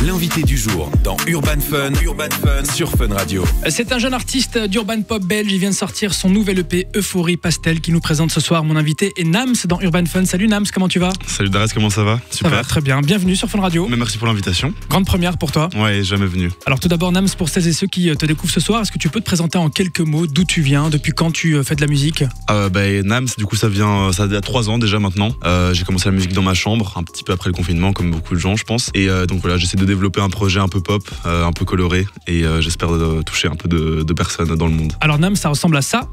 L'invité du jour dans Urban Fun sur Fun Radio. C'est un jeune artiste d'urban pop belge. Il vient de sortir son nouvel EP Euphorie Pastel qui nous présente ce soir. Mon invité est Nams dans Urban Fun. Salut Nams, comment tu vas? Salut Darès, comment ça va? Super. Ça va très bien. Bienvenue sur Fun Radio. Mais merci pour l'invitation. Grande première pour toi. Ouais, jamais venu. Alors tout d'abord Nams, pour celles et ceux qui te découvrent ce soir, est-ce que tu peux te présenter en quelques mots d'où tu viens, depuis quand tu fais de la musique? Nams, du coup ça a 3 ans déjà maintenant. J'ai commencé la musique dans ma chambre, un petit peu après le confinement, comme beaucoup de gens je pense. Et donc voilà, j'essaie de développer un projet un peu pop, un peu coloré, et j'espère toucher un peu de personnes dans le monde. Alors Nams, ça ressemble à ça.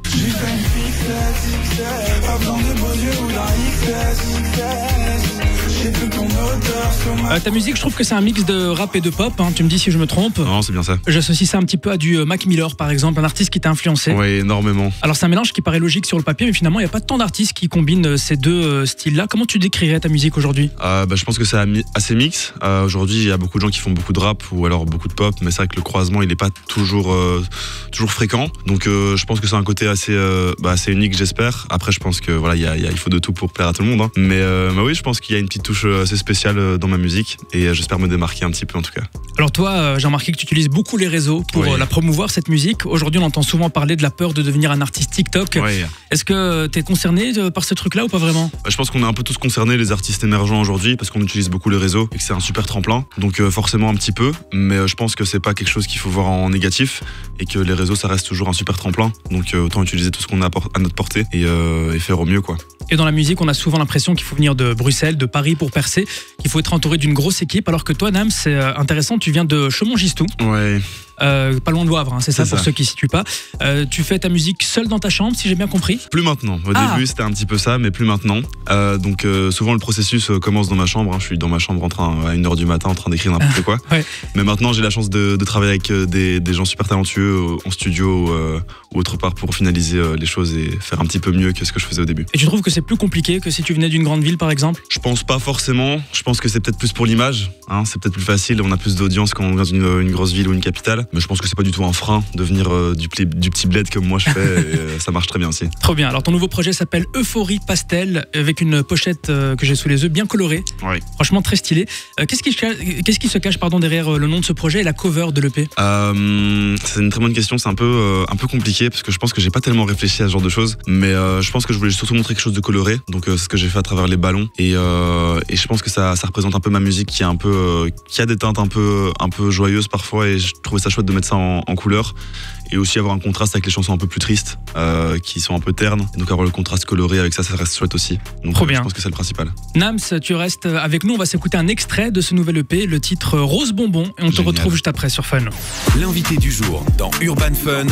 Ta musique, je trouve que c'est un mix de rap et de pop, hein. Tu me dis si je me trompe. Non, c'est bien ça. J'associe ça un petit peu à du Mac Miller par exemple, un artiste qui t'a influencé. Oui, énormément. Alors c'est un mélange qui paraît logique sur le papier, mais finalement il n'y a pas tant d'artistes qui combinent ces deux styles-là. Comment tu décrirais ta musique aujourd'hui? Je pense que c'est assez mix. Aujourd'hui, il y a beaucoup de gens qui font beaucoup de rap ou alors beaucoup de pop, mais c'est vrai que le croisement il n'est pas toujours fréquent. Donc je pense que c'est un côté assez unique, j'espère. Après, je pense que voilà, il faut de tout pour plaire à tout le monde, hein. Mais oui, je pense qu'il y a une petite touche assez spéciale dans ma musique, et j'espère me démarquer un petit peu en tout cas. Alors toi, j'ai remarqué que tu utilises beaucoup les réseaux pour la promouvoir, cette musique. Aujourd'hui, on entend souvent parler de la peur de devenir un artiste TikTok. Oui. Est-ce que tu es concerné par ce truc-là ou pas vraiment? Je pense qu'on est un peu tous concernés, les artistes émergents aujourd'hui, parce qu'on utilise beaucoup les réseaux et que c'est un super tremplin. Donc forcément un petit peu, mais je pense que c'est pas quelque chose qu'il faut voir en négatif, et que les réseaux ça reste toujours un super tremplin. Donc autant utiliser tout ce qu'on a à notre portée et faire au mieux quoi. Et dans la musique, on a souvent l'impression qu'il faut venir de Bruxelles, de Paris pour percer, qu'il faut être entouré d'une grosse équipe, alors que toi, Nams, c'est intéressant, tu viens de Chaumont-Gistou. Ouais. Pas loin de Wavre, hein, c'est ça pour ceux qui ne situent pas. Tu fais ta musique seule dans ta chambre, si j'ai bien compris? Plus maintenant. Au début, c'était un petit peu ça, mais plus maintenant. Donc souvent, le processus commence dans ma chambre, hein. Je suis dans ma chambre à 1h du matin en train d'écrire n'importe quoi. Ouais. Mais maintenant, j'ai la chance de travailler avec des gens super talentueux en studio ou autre part pour finaliser les choses et faire un petit peu mieux que ce que je faisais au début. Et tu trouves que c'est plus compliqué que si tu venais d'une grande ville, par exemple? Je pense pas forcément. Je pense que c'est peut-être plus pour l'image, hein. C'est peut-être plus facile, on a plus d'audience quand on vient d'une grosse ville ou une capitale. Mais je pense que c'est pas du tout un frein de venir du petit bled comme moi je fais, et ça marche très bien aussi. Trop bien. Alors ton nouveau projet s'appelle Euphorie Pastel, avec une pochette que j'ai sous les yeux, bien colorée. Oui. Franchement très stylée. Qu'est-ce qui se cache derrière le nom de ce projet et la cover de l'EP? C'est une très bonne question, c'est un peu compliqué parce que je pense que j'ai pas tellement réfléchi à ce genre de choses, mais je pense que je voulais surtout montrer quelque chose de coloré, donc c'est ce que j'ai fait à travers les ballons, et je pense que ça représente un peu ma musique qui a des teintes un peu joyeuses parfois, et je trouvais ça chouette de mettre ça en couleur, et aussi avoir un contraste avec les chansons un peu plus tristes qui sont un peu ternes, et donc avoir le contraste coloré avec ça reste chouette aussi. Donc trop bien. Je pense que c'est le principal. Nams, tu restes avec nous, on va s'écouter un extrait de ce nouvel EP, le titre Rose Bonbon, et on te retrouve juste après sur Fun. L'invité du jour dans Urban Fun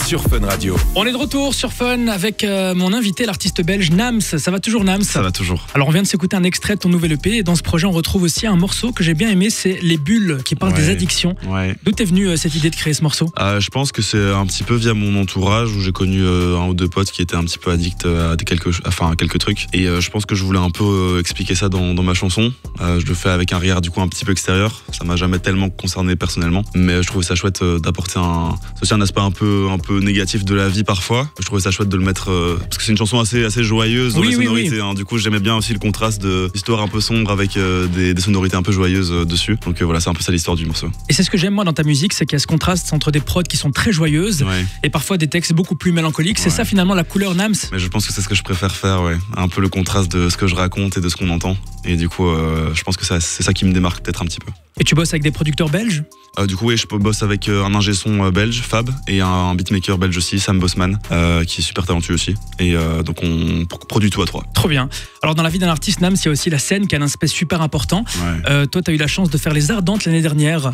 sur Fun Radio. On est de retour sur Fun avec mon invité, l'artiste belge Nams. Ça va toujours, Nams? Ça va toujours. Alors on vient de s'écouter un extrait de ton nouvel EP, et dans ce projet on retrouve aussi un morceau que j'ai bien aimé, c'est Les Bulles, qui parle des addictions. Ouais. D'où t'es venue cette idée de créer ce morceau? Je pense que c'est un petit peu via mon entourage, où j'ai connu un ou deux potes qui étaient un petit peu addicts à quelques trucs, et je pense que je voulais un peu expliquer ça dans ma chanson. Je le fais avec un regard du coup un petit peu extérieur, ça m'a jamais tellement concerné personnellement, mais je trouvais ça chouette d'apporter un aspect un peu négatif de la vie parfois. Je trouvais ça chouette de le mettre parce que c'est une chanson assez joyeuse dans les sonorités, hein. Du coup j'aimais bien aussi le contraste de l'histoire un peu sombre avec des sonorités un peu joyeuses dessus, donc voilà, c'est un peu ça l'histoire du morceau. Et c'est ce que j'aime moi dans ta musique, c'est qu'il y a ce contraste entre des prods qui sont très joyeuses et parfois des textes beaucoup plus mélancoliques. C'est ça finalement la couleur Nams? Mais je pense que c'est ce que je préfère faire, un peu le contraste de ce que je raconte et de ce qu'on entend, et du coup je pense que c'est ça qui me démarque peut-être un petit peu. Et tu bosses avec des producteurs belges? Du coup je bosse avec un ingé son belge, Fab, et un beatmaker belge aussi, Sam Bosman, qui est super talentueux aussi, et donc on produit tout à 3. Trop bien. Alors dans la vie d'un artiste, Nams, il y a aussi la scène qui a un aspect super important. Toi t'as eu la chance de faire les Ardentes l'année dernière.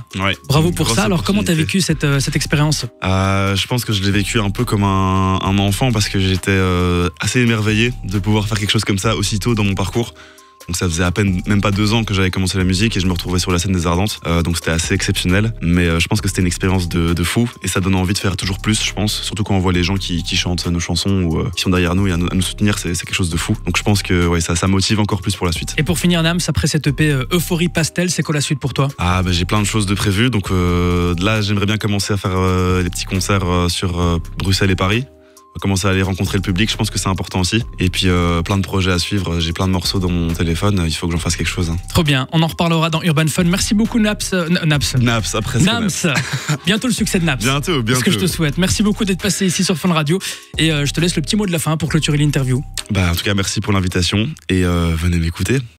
Bravo pour ça. Alors comment t'as vécu cette expérience? Je pense que je l'ai vécu un peu comme un enfant, parce que j'étais assez émerveillé de pouvoir faire quelque chose comme ça aussitôt dans mon parcours. Donc ça faisait à peine, même pas 2 ans que j'avais commencé la musique, et je me retrouvais sur la scène des Ardentes. Donc c'était assez exceptionnel, mais je pense que c'était une expérience de fou, et ça donne envie de faire toujours plus, je pense. Surtout quand on voit les gens qui chantent nos chansons ou qui sont derrière nous et à nous soutenir, c'est quelque chose de fou. Donc je pense que ça motive encore plus pour la suite. Et pour finir, Nams, après cette EP Euphorie Pastel, c'est quoi la suite pour toi? J'ai plein de choses de prévues. Donc là j'aimerais bien commencer à faire les petits concerts sur Bruxelles et Paris. commencer à aller rencontrer le public, je pense que c'est important aussi. Et puis plein de projets à suivre, j'ai plein de morceaux dans mon téléphone, il faut que j'en fasse quelque chose. Trop bien, on en reparlera dans Urban Fun. Merci beaucoup Naps. Naps, après Nams. Bientôt le succès de Naps. Bientôt. C'est ce que je te souhaite. Merci beaucoup d'être passé ici sur Fun Radio. Et je te laisse le petit mot de la fin pour clôturer l'interview. En tout cas, merci pour l'invitation et venez m'écouter.